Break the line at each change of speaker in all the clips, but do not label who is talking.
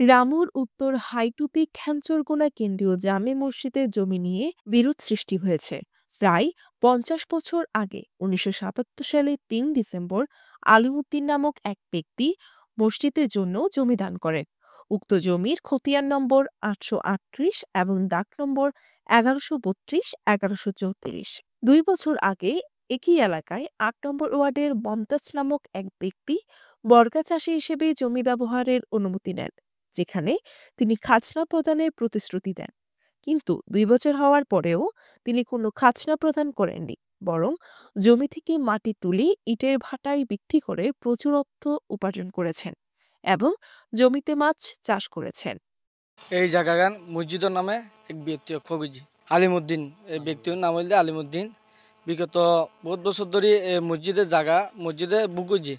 রামুর উত্তর হাইটুপি খেঞ্চরগোনা কেন্দ্রীয় জামে মসজিদের জমি নিয়ে বিরোধ সৃষ্টি হয়েছে। প্রায় ৫০ বছর আগে ১৯৭৭ সালে ৩ ডিসেম্বর আলিমুদ্দিন নামক এক ব্যক্তি মসজিদের জন্য জমি দান করেন। উক্ত জমির খতিয়ান নম্বর ৮৩৮ এবং দাগ নম্বর ১১৩২-১১৩৪। ২ বছর আগে একই এলাকায় ৮ নম্বর ওয়ার্ডের মমতাজ নামক এক ব্যক্তি বর্গা চাষী হিসেবে জমি ব্যবহারের অনুমতি নেন, যেখানে তিনি খাজনা প্রদানের প্রতিশ্রুতি দেন। কিন্তু ২ বছর হওয়ার পরেও তিনি কোনো খাজনা প্রদান করেননি, বরং জমি থেকে মাটি তুলে ইটের ভাটায় বিক্রি করে প্রচুর অর্থ উপার্জন করেছেন এবং জমিতে মাছ চাষ করেছেন।
এই জায়গাগান মসজিদের নামে এক ব্যক্তি কবিজি আলিমুদ্দিন, এই ব্যক্তির নাম হইলে আলিমুদ্দিন। বিগত বহুত বছর ধরে এই মসজিদের জায়গা মসজিদে বুকুজি।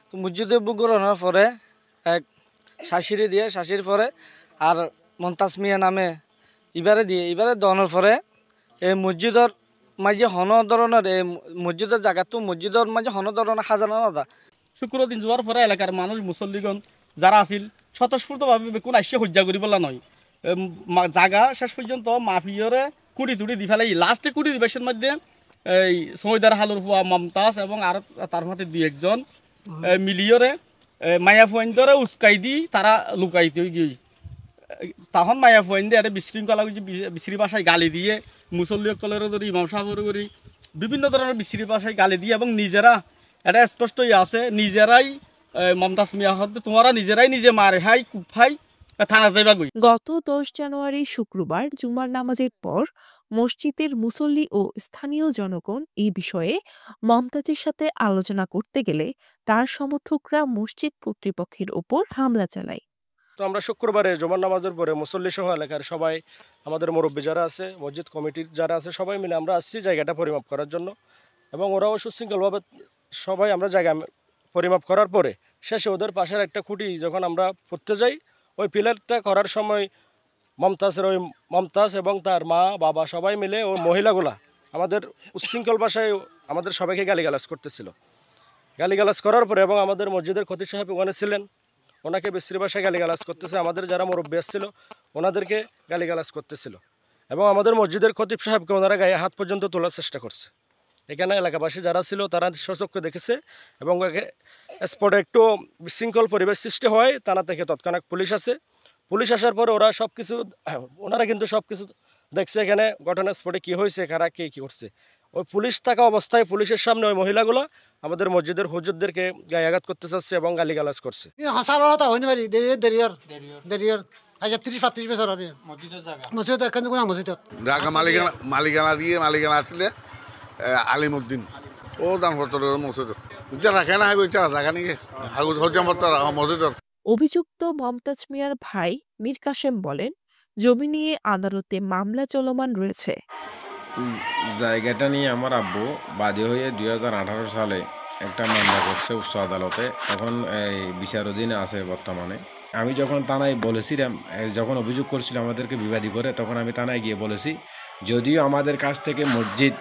তো মসজিদে বুক করানোর পরে এক শাশুড়ি দিয়ে শাশুড়ির পরে আর মন্তাজ মিয়া নামে এবারে দেওয়ানোর পরে এই মসজিদের মাঝে হন ধরনের এই মসজিদের জায়গাতো মসজিদের মাঝে হন ধরনের সাজানো না।
শুক্র দিন যোৱাৰ পরে এলাকার মানুষ মুসল্লিগণ যারা আছিল স্বতঃস্ফূর্তভাবে কোন আইসে হজ্জা করি বলা নয়। জাগা শেষ পর্যন্ত মাফিয়রে কুড়ি তুড়ি দি ফেলাই লাস্টে কুড়ি দিবেশের মধ্যে এই সৈদার হালুর ফুয়া মমতাজ এবং আর তার মধ্যে দুই একজন মিলিয়রে মায়া ফুয়াইন্দরে উস্কাই দি তারা লুকাইতে গিয়ে তখন মায়া ফুয়াইন্দে আরে বিশৃঙ্খলা বিশ্রী ভাষায় গালি দিয়ে মুসল্লি কলের ধরি ইমাম সাহেবের করি বিভিন্ন ধরনের বিশ্রী ভাষায় গালি দিয়ে এবং নিজেরা এটা স্পষ্টই আছে নিজেরাই মমতাজ মিয়া হতে তোমরা নিজেরাই নিজে মারে হাই কুফাই থানা যাইবা গই।
গত ১০ জানুয়ারি শুক্রবার জুমার নামাজের পর মসজিদের মুসল্লি ও স্থানীয় জনগণ এই বিষয়ে মমতাজের সাথে আলোচনা করতে গেলে তার সমর্থকরা মসজিদ কর্তৃপক্ষের ওপর হামলা চালায়।
তো আমরা শুক্রবারে জুমার নামাজের পরে মুসল্লি সহ এলাকার সবাই, আমাদের মুরব্বী যারা আছে, মসজিদ কমিটির যারা আছে, সবাই মিলে আমরা আসছি জায়গাটা পরিমাপ করার জন্য। এবং ওরাও সুশৃঙ্খলভাবে সবাই আমরা জায়গা পরিমাপ করার পরে শেষে ওদের পাশের একটা খুঁটি যখন আমরা পড়তে যাই, ওই পিলারটা করার সময় মমতাজ এবং তার মা বাবা সবাই মিলে ওই মহিলাগুলা আমাদের উচ্ছৃঙ্খল ভাষায় আমাদের সবাইকে গালিগালাজ করতেছিল। গালিগালাজ করার পরে এবং আমাদের মসজিদের খতিব সাহেব ওখানে ছিলেন, ওনাকে বিশ্রী ভাষায় গালিগালাজ করতেছে। আমাদের যারা মুরব্বী আসছিল ওনাদেরকে গালিগালাজ করতেছিল এবং আমাদের মসজিদের খতিব সাহেবকে ওনারা গায়ে হাত পর্যন্ত তোলার চেষ্টা করছে। এখানে এলাকাবাসী যারা ছিল তারা স্বচক্ষে দেখেছে এবং স্পটে একটু বিশৃঙ্খল পরিবেশ সৃষ্টি হয়। থানা থেকে তৎক্ষণাৎ পুলিশ আছে। পুলিশ আসার পর ওনারা কিন্তু সব কিছু দেখছে এখানে ঘটনা স্পটে কী হয়েছে, কারা কে কী করছে। ওই পুলিশ থাকা অবস্থায় পুলিশের সামনে ওই মহিলাগুলো আমাদের মসজিদের হুজুরদেরকে গায়ে আঘাত করতে চাচ্ছে এবং গালিগালাজ করছে।
মালিকানা আসলে আলিমুদ্দিন ও দানপত্র মসজিদ রাখে না রাখা নাকি মসজিদর।
অভিযুক্ত মমতাজ মিয়ার ভাই মীর কাসেম বলেন, জমি নিয়ে আদালতে মামলা চলমান রয়েছে।
জায়গাটা নিয়ে আমার আব্বু বাদী হয়ে 2018 সালে একটা মামলা করছে উচ্চ আদালতে। এখন এই বিচারাধীনে আছে বর্তমানে। আমি যখন থানায় বলেছিলাম, যখন অভিযোগ করছিল আমাদেরকে বিবাদী করে, তখন আমি থানায় গিয়ে বলেছি যদিও আমাদের কাছ থেকে মসজিদ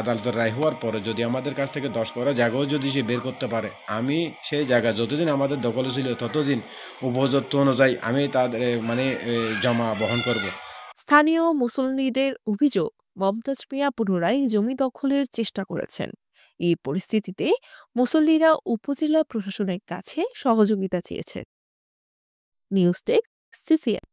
আদালতের রায় হওয়ার পরে যদি আমাদের কাছ থেকে 10 করা জায়গাও যদি সে বের করতে পারে, আমি সেই জায়গা যতদিন আমাদের দখলে ছিল ততদিন উপযুক্ত অনুযায়ী আমি তাদের জমা বহন করব।
স্থানীয় মুসল্লিদের অভিযোগ, মমতাজ মিয়া পুনরায় জমি দখলের চেষ্টা করেছেন। এই পরিস্থিতিতে মুসল্লিরা উপজেলা প্রশাসনের কাছে সহযোগিতা চেয়েছেন। News desk, CCN.